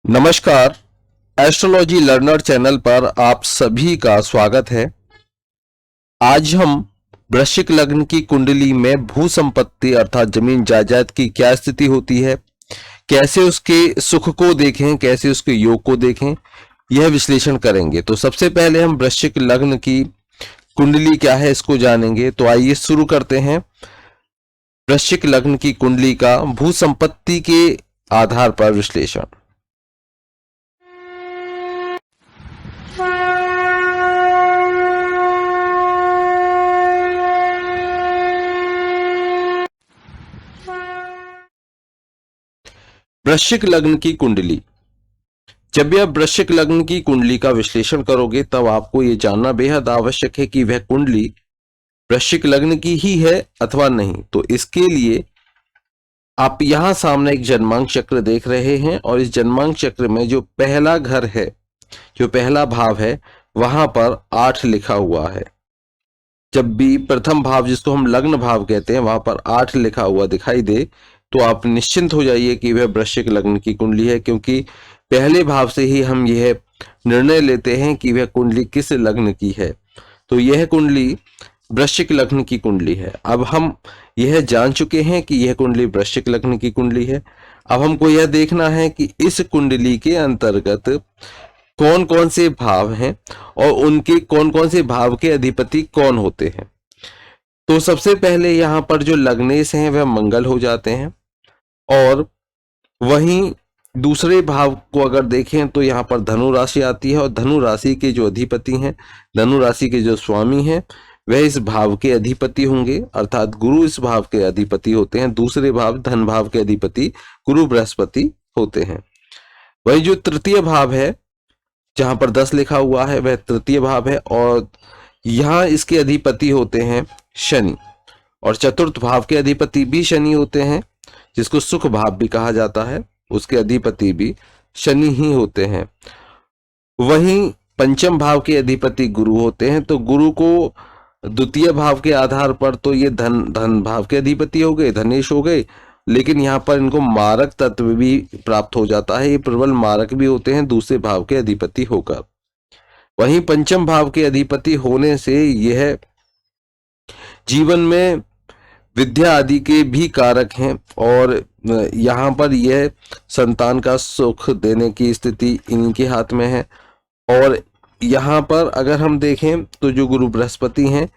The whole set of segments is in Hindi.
नमस्कार। एस्ट्रोलॉजी लर्नर चैनल पर आप सभी का स्वागत है। आज हम वृश्चिक लग्न की कुंडली में भू संपत्ति अर्थात जमीन जायदाद की क्या स्थिति होती है, कैसे उसके सुख को देखें, कैसे उसके योग को देखें, यह विश्लेषण करेंगे। तो सबसे पहले हम वृश्चिक लग्न की कुंडली क्या है इसको जानेंगे। तो आइए शुरू करते हैं वृश्चिक लग्न की कुंडली का भू संपत्ति के आधार पर विश्लेषण। वृश्चिक लग्न की कुंडली। जब भी आप वृश्चिक लग्न की कुंडली का विश्लेषण करोगे तब आपको यह जानना बेहद आवश्यक है कि वह कुंडली वृश्चिक लग्न की ही है अथवा नहीं। तो इसके लिए आप यहां सामने एक जन्मांक चक्र देख रहे हैं और इस जन्मांक चक्र में जो पहला घर है, जो पहला भाव है, वहां पर 8 लिखा हुआ है। जब भी प्रथम भाव जिसको हम लग्न भाव कहते हैं वहां पर 8 लिखा हुआ दिखाई दे तो आप निश्चिंत हो जाइए कि वह वृश्चिक लग्न की कुंडली है, क्योंकि पहले भाव से ही हम यह निर्णय लेते हैं कि वह कुंडली किस लग्न की है। तो यह कुंडली वृश्चिक लग्न की कुंडली है। अब हम यह जान चुके हैं कि यह कुंडली वृश्चिक लग्न की कुंडली है। अब हमको यह देखना है कि इस कुंडली के अंतर्गत कौन कौन से भाव हैं और उनके कौन कौन से भाव के अधिपति कौन होते हैं। तो सबसे पहले यहाँ पर जो लग्नेश हैं वह मंगल हो जाते हैं, और वहीं दूसरे भाव को अगर देखें तो यहाँ पर धनु राशि आती है, और धनु राशि के जो अधिपति हैं, धनु राशि के जो स्वामी हैं, वह इस भाव के अधिपति होंगे, अर्थात गुरु इस भाव के अधिपति होते हैं। दूसरे भाव धन भाव के अधिपति गुरु बृहस्पति होते हैं। वही जो तृतीय भाव है जहां पर 10 लिखा हुआ है वह तृतीय भाव है, और यहाँ इसके अधिपति होते हैं शनि, और चतुर्थ भाव के अधिपति भी शनि होते हैं, जिसको सुख भाव भी कहा जाता है, उसके अधिपति भी शनि ही होते हैं। वहीं पंचम भाव के अधिपति गुरु होते हैं। तो गुरु को द्वितीय भाव के आधार पर तो ये धन भाव के अधिपति हो गए, धनेश हो गए, लेकिन यहाँ पर इनको मारक तत्व भी प्राप्त हो जाता है। ये प्रबल मारक भी होते हैं दूसरे भाव के अधिपति होकर। वहीं पंचम भाव के अधिपति होने से यह जीवन में विद्या आदि के भी कारक हैं, और यहाँ पर यह संतान का सुख देने की स्थिति इनके हाथ में है। और यहाँ पर अगर हम देखें तो जो गुरु बृहस्पति हैं,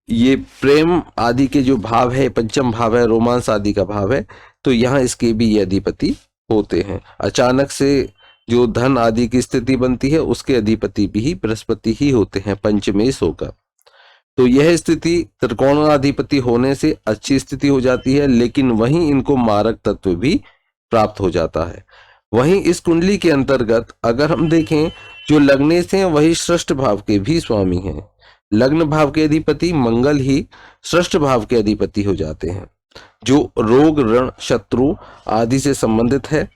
ये प्रेम आदि के जो भाव है, पंचम भाव है, रोमांस आदि का भाव है, तो यहाँ इसके भी ये अधिपति होते हैं। अचानक से जो धन आदि की स्थिति बनती है उसके अधिपति भी बृहस्पति ही होते हैं, पंचमेश होकर। तो यह स्थिति त्रिकोणाधिपति होने से अच्छी स्थिति हो जाती है, लेकिन वहीं इनको मारक तत्व भी प्राप्त हो जाता है। वहीं इस कुंडली के अंतर्गत अगर हम देखें जो लग्नेश हैं वही षष्ठ भाव के भी स्वामी हैं। लग्न भाव के अधिपति मंगल ही षष्ठ भाव के अधिपति हो जाते हैं, जो रोग ऋण शत्रु आदि से संबंधित है,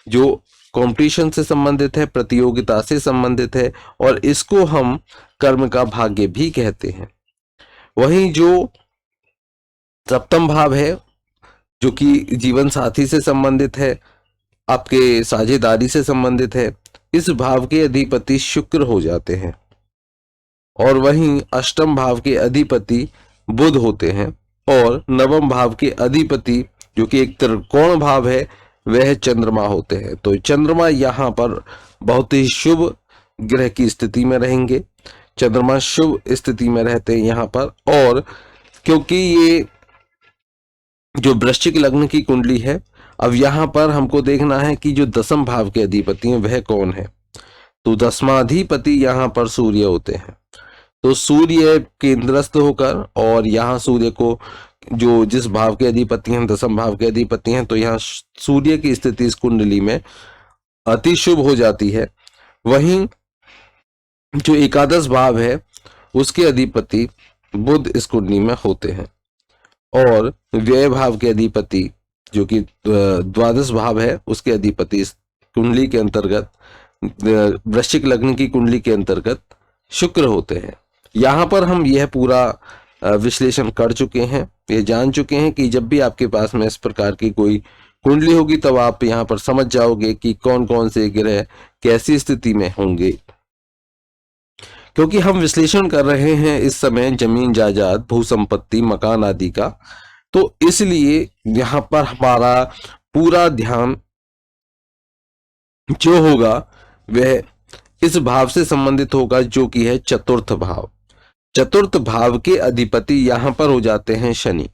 जो कंपटीशन से संबंधित है, प्रतियोगिता से संबंधित है, और इसको हम कर्म का भाग्य भी कहते हैं। वहीं जो सप्तम भाव है जो कि जीवन साथी से संबंधित है, आपके साझेदारी से संबंधित है, इस भाव के अधिपति शुक्र हो जाते हैं। और वहीं अष्टम भाव के अधिपति बुध होते हैं, और नवम भाव के अधिपति जो कि एक त्रिकोण भाव है वह चंद्रमा होते हैं। तो चंद्रमा यहाँ पर बहुत ही शुभ ग्रह की स्थिति में रहेंगे। चंद्रमा शुभ स्थिति में रहते हैं यहाँ पर। और क्योंकि ये जो वृश्चिक लग्न की कुंडली है, अब यहाँ पर हमको देखना है कि जो दसम भाव के अधिपति हैं वह कौन है। तो दसमाधिपति यहाँ पर सूर्य होते हैं। तो सूर्य केंद्रस्थ होकर, और यहाँ सूर्य को जो जिस भाव के अधिपति हैं दसम भाव के अधिपति हैं, तो यहाँ सूर्य की स्थिति इस कुंडली में अति शुभ हो जाती है। वहीं जो एकादश भाव है उसके अधिपति बुध इस कुंडली में होते हैं, और व्यय भाव के अधिपति जो कि द्वादश भाव है उसके अधिपति इस कुंडली के अंतर्गत, वृश्चिक लग्न की कुंडली के अंतर्गत शुक्र होते हैं। यहाँ पर हम यह पूरा विश्लेषण कर चुके हैं, ये जान चुके हैं कि जब भी आपके पास में इस प्रकार की कोई कुंडली होगी तब आप यहां पर समझ जाओगे कि कौन कौन से ग्रह कैसी स्थिति में होंगे। क्योंकि हम विश्लेषण कर रहे हैं इस समय जमीन जायदाद भू संपत्ति मकान आदि का, तो इसलिए यहां पर हमारा पूरा ध्यान जो होगा वह इस भाव से संबंधित होगा जो कि है चतुर्थ भाव। चतुर्थ भाव के अधिपति यहां पर हो जाते हैं शनि।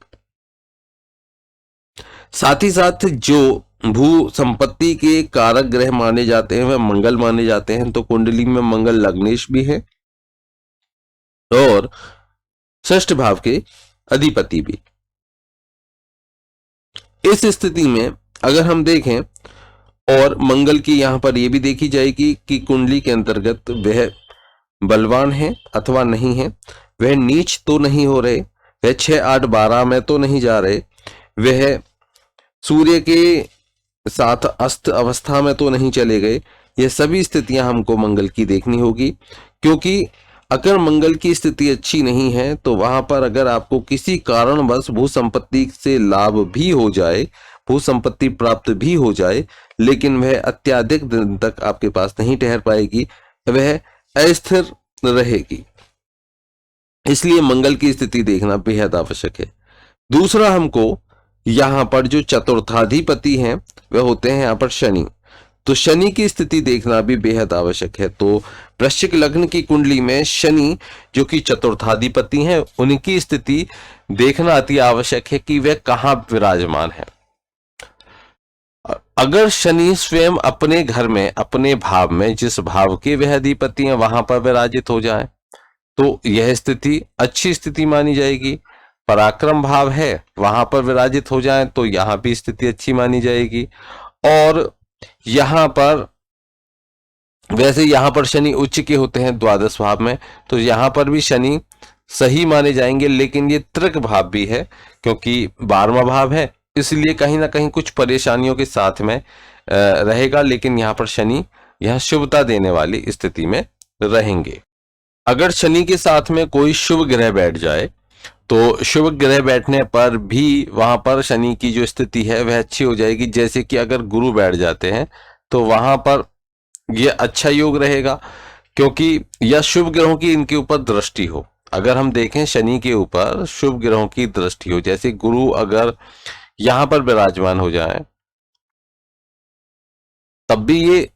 साथ ही साथ जो भू संपत्ति के कारक ग्रह माने जाते हैं वह मंगल माने जाते हैं, तो कुंडली में मंगल लग्नेश भी है और षष्ठ भाव के अधिपति भी। इस स्थिति में अगर हम देखें और मंगल की यहां पर यह भी देखी जाएगी कि कुंडली के अंतर्गत वह बलवान है अथवा नहीं है, वह नीच तो नहीं हो रहे, वह 6, 8, 12 में तो नहीं जा रहे, वह सूर्य के साथ अस्त अवस्था में तो नहीं चले गए। ये सभी स्थितियां हमको मंगल की देखनी होगी, क्योंकि अगर मंगल की स्थिति अच्छी नहीं है तो वहां पर अगर आपको किसी कारणवश भू संपत्ति से लाभ भी हो जाए, भू संपत्ति प्राप्त भी हो जाए, लेकिन वह अत्यधिक दिन तक आपके पास नहीं ठहर पाएगी, वह अस्थिर रहेगी। इसलिए मंगल की स्थिति देखना बेहद आवश्यक है। दूसरा, हमको यहां पर जो चतुर्थाधिपति हैं वह होते हैं यहां पर शनि, तो शनि की स्थिति देखना भी बेहद आवश्यक है। तो वृश्चिक लग्न की कुंडली में शनि जो कि चतुर्थाधिपति हैं उनकी स्थिति देखना अति आवश्यक है कि वह कहां विराजमान है। अगर शनि स्वयं अपने घर में अपने भाव में जिस भाव के वह अधिपति हैं वहां पर विराजित हो जाए तो यह स्थिति अच्छी स्थिति मानी जाएगी। पराक्रम भाव है वहां पर विराजित हो जाए तो यहां भी स्थिति अच्छी मानी जाएगी। और यहां पर वैसे यहां पर शनि उच्च के होते हैं द्वादश भाव में, तो यहां पर भी शनि सही माने जाएंगे, लेकिन ये तृक भाव भी है क्योंकि 12वां भाव है, इसलिए कहीं ना कहीं कुछ परेशानियों के साथ में रहेगा, लेकिन यहाँ पर शनि यहाँ शुभता देने वाली स्थिति में रहेंगे। अगर शनि के साथ में कोई शुभ ग्रह बैठ जाए तो शुभ ग्रह बैठने पर भी वहां पर शनि की जो स्थिति है वह अच्छी हो जाएगी। जैसे कि अगर गुरु बैठ जाते हैं तो वहां पर यह अच्छा योग रहेगा, क्योंकि यह शुभ ग्रहों की इनके ऊपर दृष्टि हो। अगर हम देखें शनि के ऊपर शुभ ग्रहों की दृष्टि हो, जैसे गुरु अगर यहां पर विराजमान हो जाए तब भी ये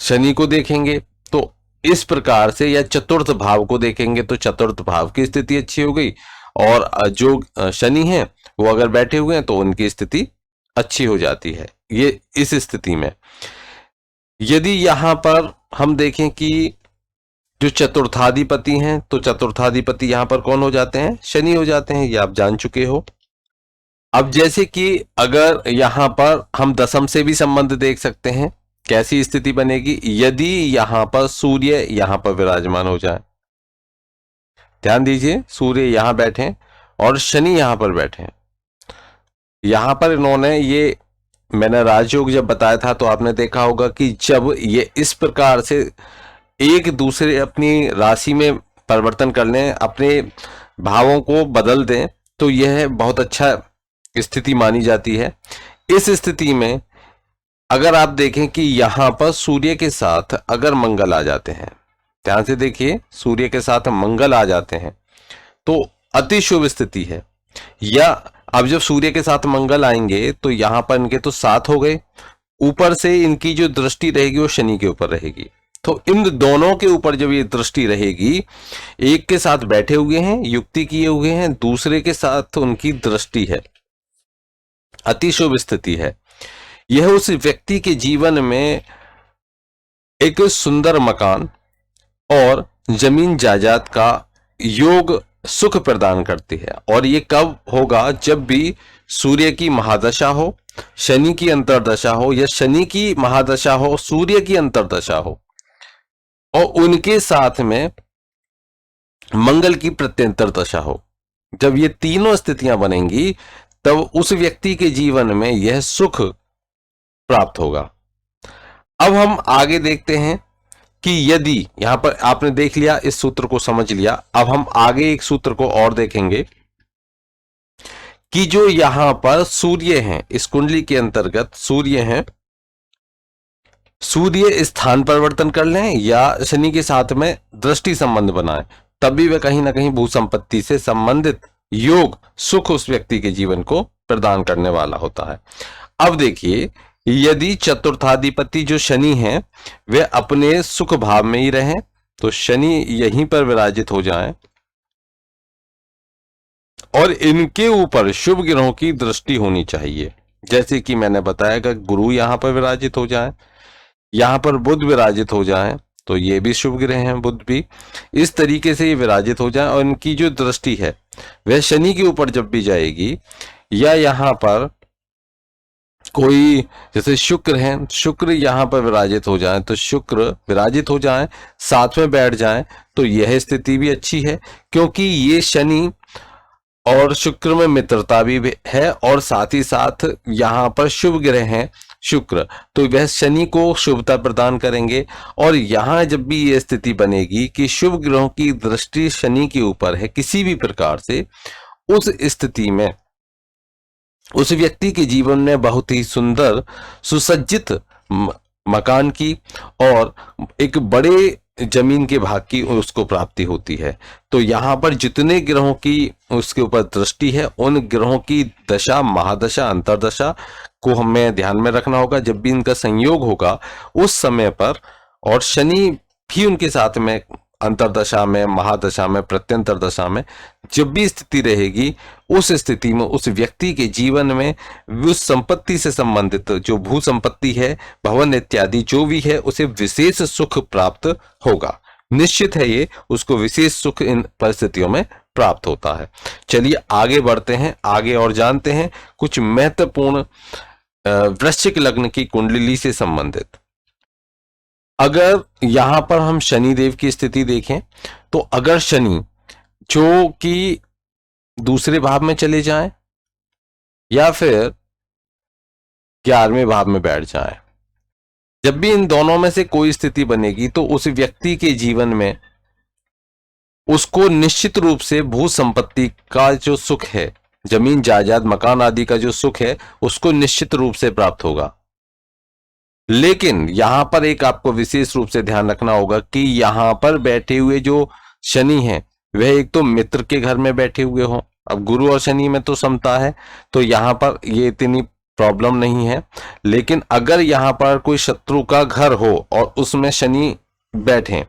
शनि को देखेंगे, तो इस प्रकार से या चतुर्थ भाव को देखेंगे तो चतुर्थ भाव की स्थिति अच्छी हो गई, और जो शनि है वो अगर बैठे हुए हैं तो उनकी स्थिति अच्छी हो जाती है। ये इस स्थिति में यदि यहां पर हम देखें कि जो चतुर्थाधिपति हैं तो चतुर्थाधिपति यहां पर कौन हो जाते हैं? शनि हो जाते हैं, ये आप जान चुके हो। अब जैसे कि अगर यहां पर हम दशम से भी संबंध देख सकते हैं, कैसी स्थिति बनेगी यदि यहां पर सूर्य यहां पर विराजमान हो जाए। ध्यान दीजिए, सूर्य यहां बैठे और शनि यहां पर बैठे। यहां पर इन्होंने ये मैंने राजयोग जब बताया था तो आपने देखा होगा कि जब ये इस प्रकार से एक दूसरे अपनी राशि में परिवर्तन कर लें, अपने भावों को बदल दें, तो यह बहुत अच्छा स्थिति मानी जाती है। इस स्थिति में अगर आप देखें कि यहां पर सूर्य के साथ अगर मंगल आ जाते हैं, ध्यान से देखिए, सूर्य के साथ मंगल आ जाते हैं तो अति शुभ स्थिति है। या अब जब सूर्य के साथ मंगल आएंगे तो यहां पर इनके तो 7 हो गए, ऊपर से इनकी जो दृष्टि रहेगी वो शनि के ऊपर रहेगी, तो इन दोनों के ऊपर जब ये दृष्टि रहेगी, एक के साथ बैठे हुए हैं, युक्ति किए हुए हैं, दूसरे के साथ उनकी दृष्टि है, अति शुभ स्थिति है। यह उस व्यक्ति के जीवन में एक सुंदर मकान और जमीन जायदाद का योग सुख प्रदान करती है। और ये कब होगा? जब भी सूर्य की महादशा हो, शनि की अंतरदशा हो, या शनि की महादशा हो, सूर्य की अंतरदशा हो, और उनके साथ में मंगल की प्रत्यंतर दशा हो। जब ये तीनों स्थितियां बनेंगी तब उस व्यक्ति के जीवन में यह सुख प्राप्त होगा। अब हम आगे देखते हैं कि यदि यहां पर आपने देख लिया, इस सूत्र को समझ लिया, अब हम आगे एक सूत्र को और देखेंगे कि जो यहां पर सूर्य हैं, इस कुंडली के अंतर्गत सूर्य हैं, सूर्य स्थान परिवर्तन कर लें या शनि के साथ में दृष्टि संबंध बनाए, तभी वह कहीं ना कहीं भू संपत्ति से संबंधित योग सुख उस व्यक्ति के जीवन को प्रदान करने वाला होता है। अब देखिए, यदि चतुर्थाधिपति जो शनि है वे अपने सुख भाव में ही रहें, तो शनि यहीं पर विराजित हो जाएं और इनके ऊपर शुभ ग्रहों की दृष्टि होनी चाहिए। जैसे कि मैंने बताया कि गुरु यहां पर विराजित हो जाए, यहां पर बुध विराजित हो जाए, तो ये भी शुभ ग्रह हैं, बुध भी इस तरीके से ये विराजित हो जाए और इनकी जो दृष्टि है वह शनि के ऊपर जब भी जाएगी, या यहां पर कोई जैसे शुक्र है, शुक्र यहां पर विराजित हो जाए, तो शुक्र विराजित हो जाए साथ में बैठ जाए, तो यह स्थिति भी अच्छी है, क्योंकि ये शनि और शुक्र में मित्रता भी है और साथ ही साथ यहाँ पर शुभ ग्रह हैं शुक्र, तो वह शनि को शुभता प्रदान करेंगे। और यहाँ जब भी ये स्थिति बनेगी कि शुभ ग्रहों की दृष्टि शनि के ऊपर है किसी भी प्रकार से, उस स्थिति में उस व्यक्ति के जीवन में बहुत ही सुंदर सुसज्जित मकान की और एक बड़े जमीन के भाग की उसको प्राप्ति होती है। तो यहाँ पर जितने ग्रहों की उसके ऊपर दृष्टि है, उन ग्रहों की दशा, महादशा, अंतरदशा को हमें ध्यान में रखना होगा जब भी इनका संयोग होगा उस समय पर। और शनि भी उनके साथ में अंतरदशा में, महादशा में, प्रत्यंतर दशा में जब भी स्थिति रहेगी, उस स्थिति में उस व्यक्ति के जीवन में उस संपत्ति से संबंधित जो भू संपत्ति है, भवन इत्यादि जो भी है, उसे विशेष सुख प्राप्त होगा। निश्चित है ये उसको विशेष सुख इन परिस्थितियों में प्राप्त होता है। चलिए आगे बढ़ते हैं, आगे और जानते हैं कुछ महत्वपूर्ण वृश्चिक लग्न की कुंडली से संबंधित। अगर यहां पर हम शनि देव की स्थिति देखें, तो अगर शनि जो कि दूसरे भाव में चले जाएं या फिर 11वें भाव में बैठ जाएं, जब भी इन दोनों में से कोई स्थिति बनेगी तो उस व्यक्ति के जीवन में उसको निश्चित रूप से भू संपत्ति का जो सुख है, जमीन जायदाद मकान आदि का जो सुख है, उसको निश्चित रूप से प्राप्त होगा। लेकिन यहां पर एक आपको विशेष रूप से ध्यान रखना होगा कि यहां पर बैठे हुए जो शनि हैं वह एक तो मित्र के घर में बैठे हुए हों। अब गुरु और शनि में तो समता है, तो यहां पर ये इतनी प्रॉब्लम नहीं है। लेकिन अगर यहां पर कोई शत्रु का घर हो और उसमें शनि बैठे,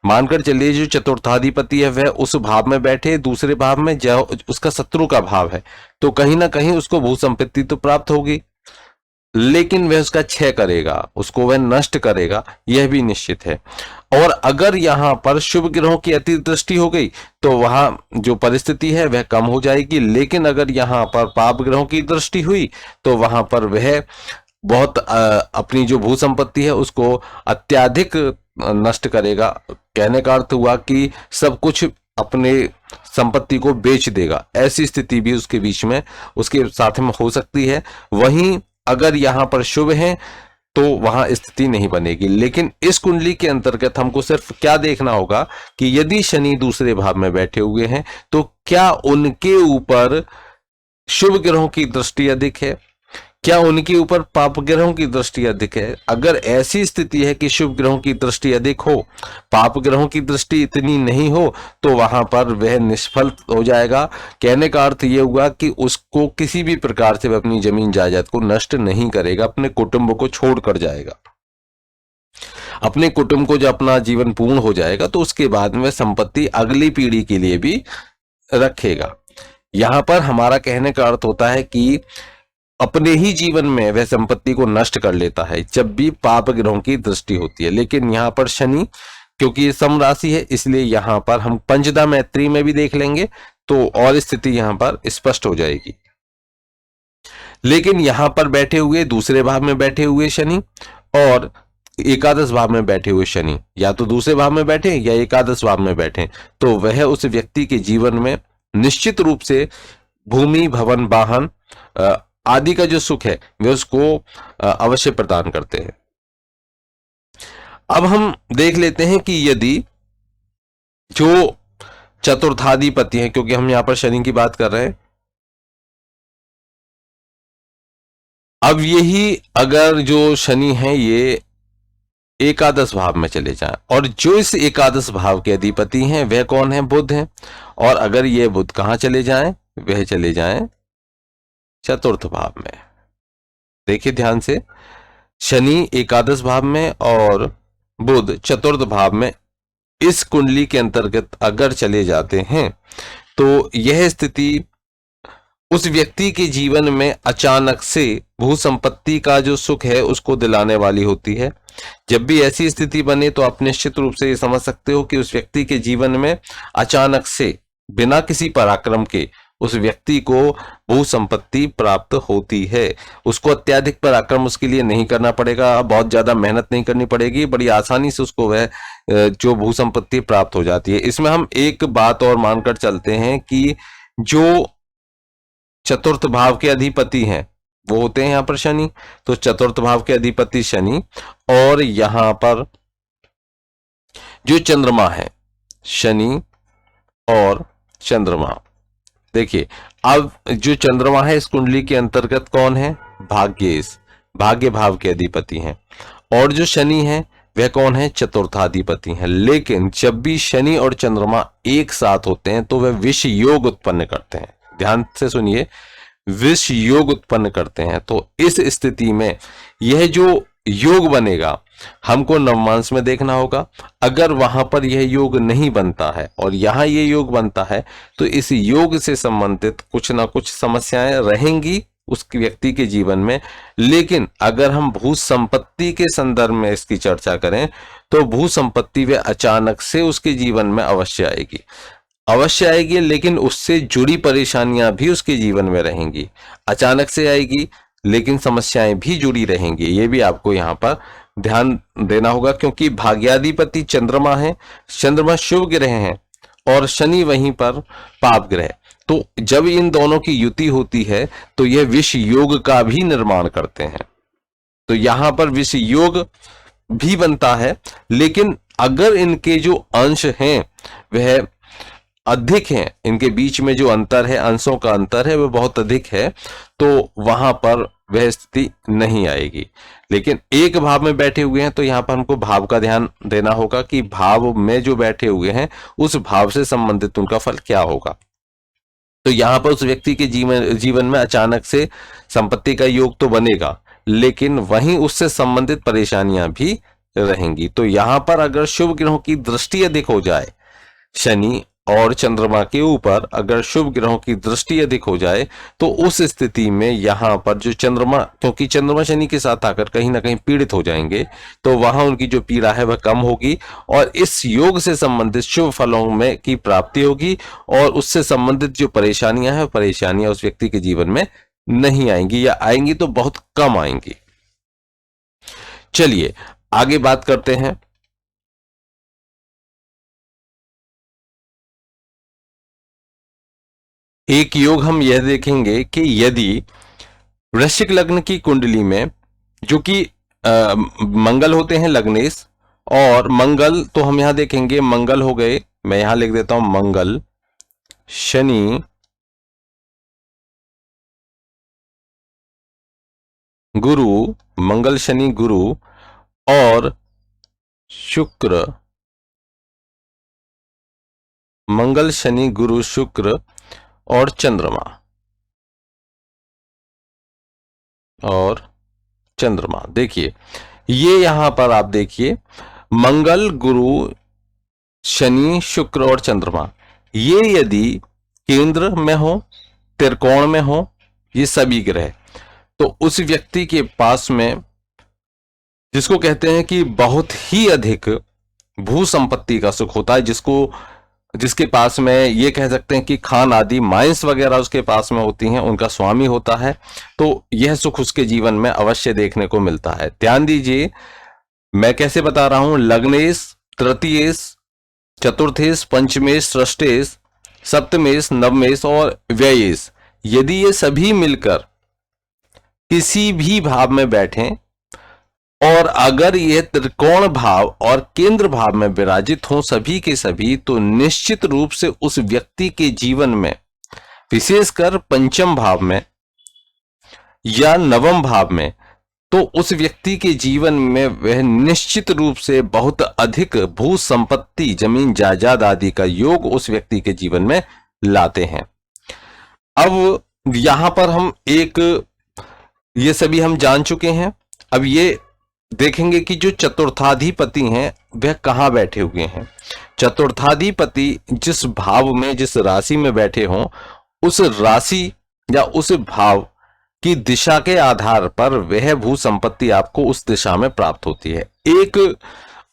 मानकर चलिए जो चतुर्थाधिपति है वह उस भाव में बैठे, दूसरे भाव में जो उसका शत्रु का भाव है, तो कहीं ना कहीं उसको भू संपत्ति तो प्राप्त होगी, लेकिन वह उसका क्षय करेगा, उसको वह नष्ट करेगा, यह भी निश्चित है। और अगर यहां पर शुभ ग्रहों की अति दृष्टि हो गई तो वहां जो परिस्थिति है वह कम हो जाएगी। लेकिन अगर यहां पर पाप ग्रहों की दृष्टि हुई तो वहां पर वह बहुत अपनी जो भू संपत्ति है उसको अत्याधिक नष्ट करेगा। कहने का अर्थ हुआ कि सब कुछ अपने संपत्ति को बेच देगा, ऐसी स्थिति भी उसके बीच में उसके साथ में हो सकती है। वहीं अगर यहां पर शुभ है तो वहां स्थिति नहीं बनेगी। लेकिन इस कुंडली के अंतर्गत हमको सिर्फ क्या देखना होगा कि यदि शनि दूसरे भाव में बैठे हुए हैं तो क्या उनके ऊपर शुभ ग्रहों की दृष्टि अधिक है, क्या उनके ऊपर पाप ग्रहों की दृष्टि अधिक है। अगर ऐसी स्थिति है कि शुभ ग्रहों की दृष्टि अधिक हो, पाप ग्रहों की दृष्टि इतनी नहीं हो, तो वहां पर वह निष्फल हो जाएगा। कहने का अर्थ यह हुआ कि उसको किसी भी प्रकार से वह अपनी जमीन जायदाद को नष्ट नहीं करेगा, अपने कुटुंब को छोड़कर जाएगा। अपने कुटुंब को जब अपना जीवन पूर्ण हो जाएगा तो उसके बाद में संपत्ति अगली पीढ़ी के लिए भी रखेगा। यहां पर हमारा कहने का अर्थ होता है कि अपने ही जीवन में वह संपत्ति को नष्ट कर लेता है जब भी पाप ग्रहों की दृष्टि होती है। लेकिन यहाँ पर शनि, क्योंकि ये सम राशि है, इसलिए यहाँ पर हम पंचदा मैत्री में भी देख लेंगे तो और स्थिति यहाँ पर स्पष्ट हो जाएगी। लेकिन यहाँ पर बैठे हुए दूसरे भाव में बैठे हुए शनि और एकादश भाव में बैठे हुए शनि, या तो दूसरे भाव में बैठे या एकादश भाव में बैठे, तो वह उस व्यक्ति के जीवन में निश्चित रूप से भूमि, भवन, वाहन आदि का जो सुख है वे उसको अवश्य प्रदान करते हैं। अब हम देख लेते हैं कि यदि जो चतुर्थाधिपति हैं, क्योंकि हम यहां पर शनि की बात कर रहे हैं, अब यही अगर जो शनि है ये एकादश भाव में चले जाएं, और जो इस एकादश भाव के अधिपति हैं वह कौन है? बुध हैं। और अगर ये बुध कहां चले जाएं? वह चले जाएं चतुर्थ भाव में। देखिए ध्यान से, शनि एकादश भाव में और बुध चतुर्थ भाव में इस कुंडली के अंतर्गत अगर चले जाते हैं तो यह स्थिति उस व्यक्ति के जीवन में अचानक से भू संपत्ति का जो सुख है उसको दिलाने वाली होती है। जब भी ऐसी स्थिति बने तो आप निश्चित रूप से ये समझ सकते हो कि उस व्यक्ति के जीवन में अचानक से बिना किसी पराक्रम के उस व्यक्ति को भू संपत्ति प्राप्त होती है। उसको अत्यधिक पराक्रम उसके लिए नहीं करना पड़ेगा, बहुत ज्यादा मेहनत नहीं करनी पड़ेगी, बड़ी आसानी से उसको वह जो भू संपत्ति प्राप्त हो जाती है। इसमें हम एक बात और मानकर चलते हैं कि जो चतुर्थ भाव के अधिपति हैं वो होते हैं यहां पर शनि। तो चतुर्थ भाव के अधिपति शनि, और यहां पर जो चंद्रमा है, शनि और चंद्रमा। देखिए अब जो चंद्रमा है इस कुंडली के अंतर्गत कौन है? भाग्येश, भाग्य भाव के अधिपति हैं। और जो शनि है वह कौन है? चतुर्थाधिपति हैं। लेकिन जब भी शनि और चंद्रमा एक साथ होते हैं तो वह विष योग उत्पन्न करते हैं। ध्यान से सुनिए, विष योग उत्पन्न करते हैं। तो इस स्थिति में यह जो योग बनेगा हमको नवमांश में देखना होगा। अगर वहां पर यह योग नहीं बनता है और यहां यह योग बनता है तो इस योग से संबंधित कुछ ना कुछ समस्याएं रहेंगी उस व्यक्ति के जीवन में। लेकिन अगर हम भू संपत्ति के संदर्भ में इसकी चर्चा करें तो भू संपत्ति वे अचानक से उसके जीवन में अवश्य आएगी, अवश्य आएगी, लेकिन उससे जुड़ी परेशानियां भी उसके जीवन में रहेंगी। अचानक से आएगी लेकिन समस्याएं भी जुड़ी रहेंगी, ये भी आपको यहां पर ध्यान देना होगा। क्योंकि भाग्याधिपति चंद्रमा है, चंद्रमा शुभ ग्रह हैं और शनि वहीं पर पाप ग्रह। तो जब इन दोनों की युति होती है तो यह विष योग का भी निर्माण करते हैं। तो यहां पर विष योग भी बनता है, लेकिन अगर इनके जो अंश हैं वह अधिक हैं, इनके बीच में जो अंतर है, अंशों का अंतर है, वह बहुत अधिक है, तो वहां पर वह स्थिति नहीं आएगी। लेकिन एक भाव में बैठे हुए हैं तो यहां पर हमको भाव का ध्यान देना होगा कि भाव में जो बैठे हुए हैं उस भाव से संबंधित उनका फल क्या होगा। तो यहां पर उस व्यक्ति के जीवन में अचानक से संपत्ति का योग तो बनेगा, लेकिन वहीं उससे संबंधित परेशानियां भी रहेंगी। तो यहां पर अगर शुभ ग्रहों की दृष्टि अधिक हो जाए, शनि और चंद्रमा के ऊपर अगर शुभ ग्रहों की दृष्टि अधिक हो जाए तो उस स्थिति में यहां पर जो चंद्रमा, क्योंकि चंद्रमा शनि के साथ आकर कहीं ना कहीं पीड़ित हो जाएंगे, तो वहां उनकी जो पीड़ा है वह कम होगी और इस योग से संबंधित शुभ फलों में की प्राप्ति होगी और उससे संबंधित जो परेशानियां हैं, परेशानियां उस व्यक्ति के जीवन में नहीं आएंगी, या आएंगी तो बहुत कम आएंगी। चलिए आगे बात करते हैं। एक योग हम यह देखेंगे कि यदि वृश्चिक लग्न की कुंडली में, जो कि मंगल होते हैं लग्नेश, और मंगल तो हम यहां देखेंगे मंगल हो गए, मैं यहां लिख देता हूं मंगल, शनि, गुरु, मंगल शनि गुरु और शुक्र, मंगल शनि गुरु शुक्र और चंद्रमा, और चंद्रमा। देखिए ये यहां पर आप देखिए मंगल गुरु शनि शुक्र और चंद्रमा, ये यदि केंद्र में हो, त्रिकोण में हो, ये सभी ग्रह, तो उस व्यक्ति के पास में, जिसको कहते हैं कि बहुत ही अधिक भू संपत्ति का सुख होता है, जिसके पास में ये कह सकते हैं कि खान आदि माइंस वगैरह उसके पास में होती हैं, उनका स्वामी होता है, तो यह सुख उसके जीवन में अवश्य देखने को मिलता है। ध्यान दीजिए मैं कैसे बता रहा हूं, लग्नेश, तृतीयेश, चतुर्थेश, पंचमेश, षष्ठेश, सप्तमेश, नवमेश और व्ययेश, यदि ये सभी मिलकर किसी भी भाव में बैठें और अगर यह त्रिकोण भाव और केंद्र भाव में विराजित हों सभी के सभी, तो निश्चित रूप से उस व्यक्ति के जीवन में, विशेषकर पंचम भाव में या नवम भाव में, तो उस व्यक्ति के जीवन में वह निश्चित रूप से बहुत अधिक भू संपत्ति, जमीन जायदाद आदि का योग उस व्यक्ति के जीवन में लाते हैं। अब यहां पर हम ये सभी हम जान चुके हैं। अब ये देखेंगे कि जो चतुर्थाधिपति हैं वह कहां बैठे हुए हैं। चतुर्थाधिपति जिस भाव में, जिस राशि में बैठे हों, उस राशि या उस भाव की दिशा के आधार पर वह भू संपत्ति आपको उस दिशा में प्राप्त होती है। एक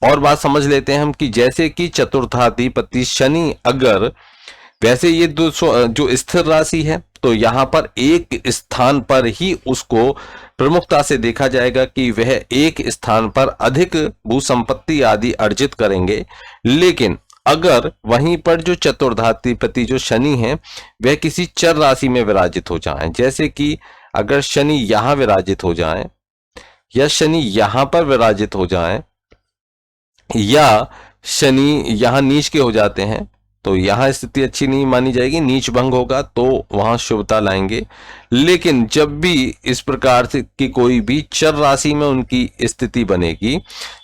और बात समझ लेते हैं हम कि जैसे कि चतुर्थाधिपति शनि, अगर वैसे ये जो स्थिर राशि है, तो यहां पर एक स्थान पर ही उसको प्रमुखता से देखा जाएगा कि वह एक स्थान पर अधिक भू संपत्ति आदि अर्जित करेंगे। लेकिन अगर वहीं पर जो चतुर्थाधिपति जो शनि है वह किसी चर राशि में विराजित हो जाएं, जैसे कि अगर शनि यहां विराजित हो जाएं, या शनि यहां पर विराजित हो जाएं, या शनि यहां नीच के हो जाते हैं, तो यहां स्थिति अच्छी नहीं मानी जाएगी, नीच भंग होगा, तो वहां शुभता लाएंगे। लेकिन जब भी इस प्रकार से कि कोई भी चर राशि में उनकी स्थिति बनेगी,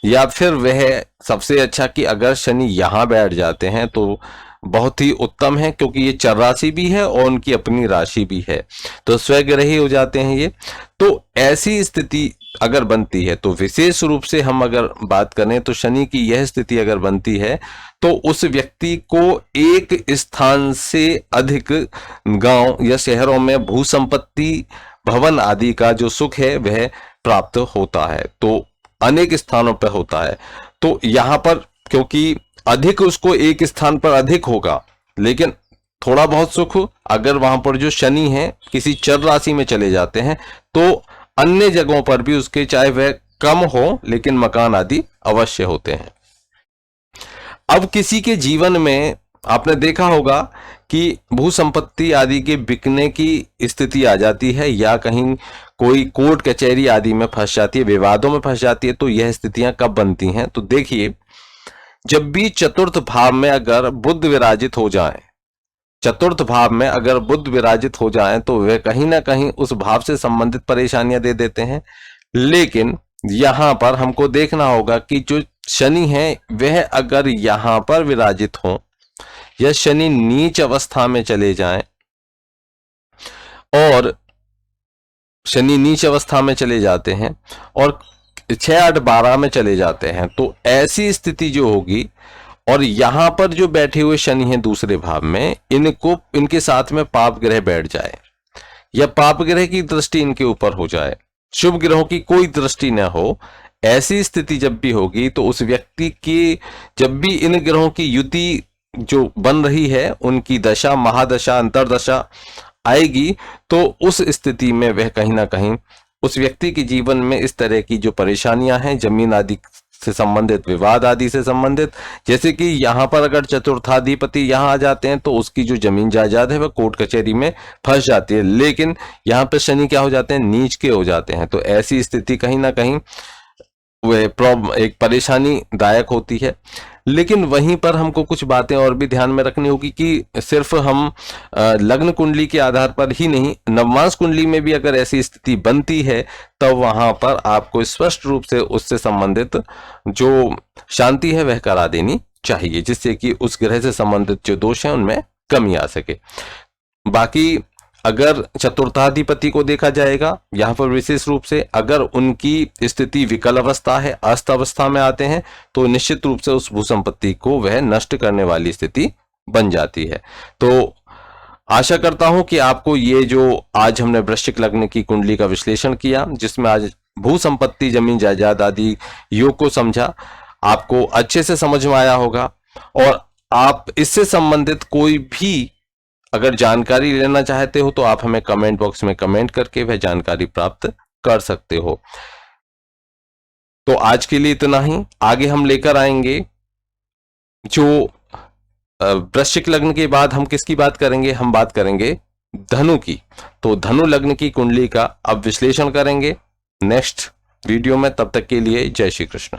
या फिर वह सबसे अच्छा कि अगर शनि यहां बैठ जाते हैं तो बहुत ही उत्तम है, क्योंकि ये चर राशि भी है और उनकी अपनी राशि भी है, तो स्वग्रही हो जाते हैं ये। तो ऐसी स्थिति अगर बनती है, तो विशेष रूप से हम अगर बात करें तो शनि की यह स्थिति अगर बनती है, तो उस व्यक्ति को एक स्थान से अधिक गांव या शहरों में भू संपत्ति, भवन आदि का जो सुख है वह प्राप्त होता है, तो अनेक स्थानों पर होता है। तो यहां पर क्योंकि अधिक उसको एक स्थान पर अधिक होगा, लेकिन थोड़ा बहुत सुख अगर वहां पर जो शनि है किसी चर राशि में चले जाते हैं, तो अन्य जगहों पर भी उसके चाहे वह कम हो, लेकिन मकान आदि अवश्य होते हैं। अब किसी के जीवन में आपने देखा होगा कि भू संपत्ति आदि के बिकने की स्थिति आ जाती है, या कहीं कोई कोर्ट कचहरी आदि में फंस जाती है, विवादों में फंस जाती है। तो यह स्थितियां कब बनती हैं? तो देखिए, जब भी चतुर्थ भाव में अगर बुध विराजित हो जाए, चतुर्थ भाव में अगर बुध विराजित हो जाए, तो वे कहीं ना कहीं उस भाव से संबंधित परेशानियां दे देते हैं। लेकिन यहां पर हमको देखना होगा कि जो शनि है वह अगर यहां पर विराजित हो, या शनि नीच अवस्था में चले जाएं, और शनि नीच अवस्था में चले जाते हैं और 6, 8, 12 में चले जाते हैं, तो ऐसी स्थिति जो होगी, और यहां पर जो बैठे हुए शनि हैं दूसरे भाव में, इनके साथ में पाप ग्रह बैठ जाए, या पाप ग्रह की दृष्टि इनके ऊपर हो जाए, शुभ ग्रहों की कोई दृष्टि न हो, ऐसी स्थिति जब भी होगी, तो उस व्यक्ति की जब भी इन ग्रहों की युति जो बन रही है, उनकी दशा, महादशा, अंतरदशा आएगी, तो उस स्थिति में वह कहीं ना कहीं उस व्यक्ति के जीवन में इस तरह की जो परेशानियां हैं, जमीन आदि से संबंधित, विवाद आदि से संबंधित, जैसे कि यहां पर अगर चतुर्थाधिपति यहां आ जाते हैं, तो उसकी जो जमीन जायदाद है वह कोर्ट कचहरी में फंस जाती है। लेकिन यहां पर शनि क्या हो जाते हैं? नीच के हो जाते हैं, तो ऐसी स्थिति कहीं ना कहीं वह एक परेशानी दायक होती है। लेकिन वहीं पर हमको कुछ बातें और भी ध्यान में रखनी होगी कि सिर्फ हम लग्न कुंडली के आधार पर ही नहीं, नवमांश कुंडली में भी अगर ऐसी स्थिति बनती है, तब वहां पर आपको स्पष्ट रूप से उससे संबंधित जो शांति है वह करा देनी चाहिए, जिससे कि उस ग्रह से संबंधित जो दोष हैं उनमें कमी आ सके। बाकी अगर चतुर्थाधिपति को देखा जाएगा, यहां पर विशेष रूप से अगर उनकी स्थिति विकल अवस्था है, अस्त अवस्था में आते हैं, तो निश्चित रूप से उस भू संपत्ति को वह नष्ट करने वाली स्थिति बन जाती है। तो आशा करता हूं कि आपको ये जो आज हमने वृश्चिक लग्न की कुंडली का विश्लेषण किया, जिसमें आज भू संपत्ति, जमीन जायदाद आदि योग को समझा, आपको अच्छे से समझ में आया होगा। और आप इससे संबंधित कोई भी अगर जानकारी लेना चाहते हो, तो आप हमें कमेंट बॉक्स में कमेंट करके वह जानकारी प्राप्त कर सकते हो। तो आज के लिए इतना ही। आगे हम लेकर आएंगे जो वृश्चिक लग्न के बाद हम किसकी बात करेंगे? हम बात करेंगे धनु की। तो धनु लग्न की कुंडली का अब विश्लेषण करेंगे नेक्स्ट वीडियो में। तब तक के लिए जय श्री कृष्ण।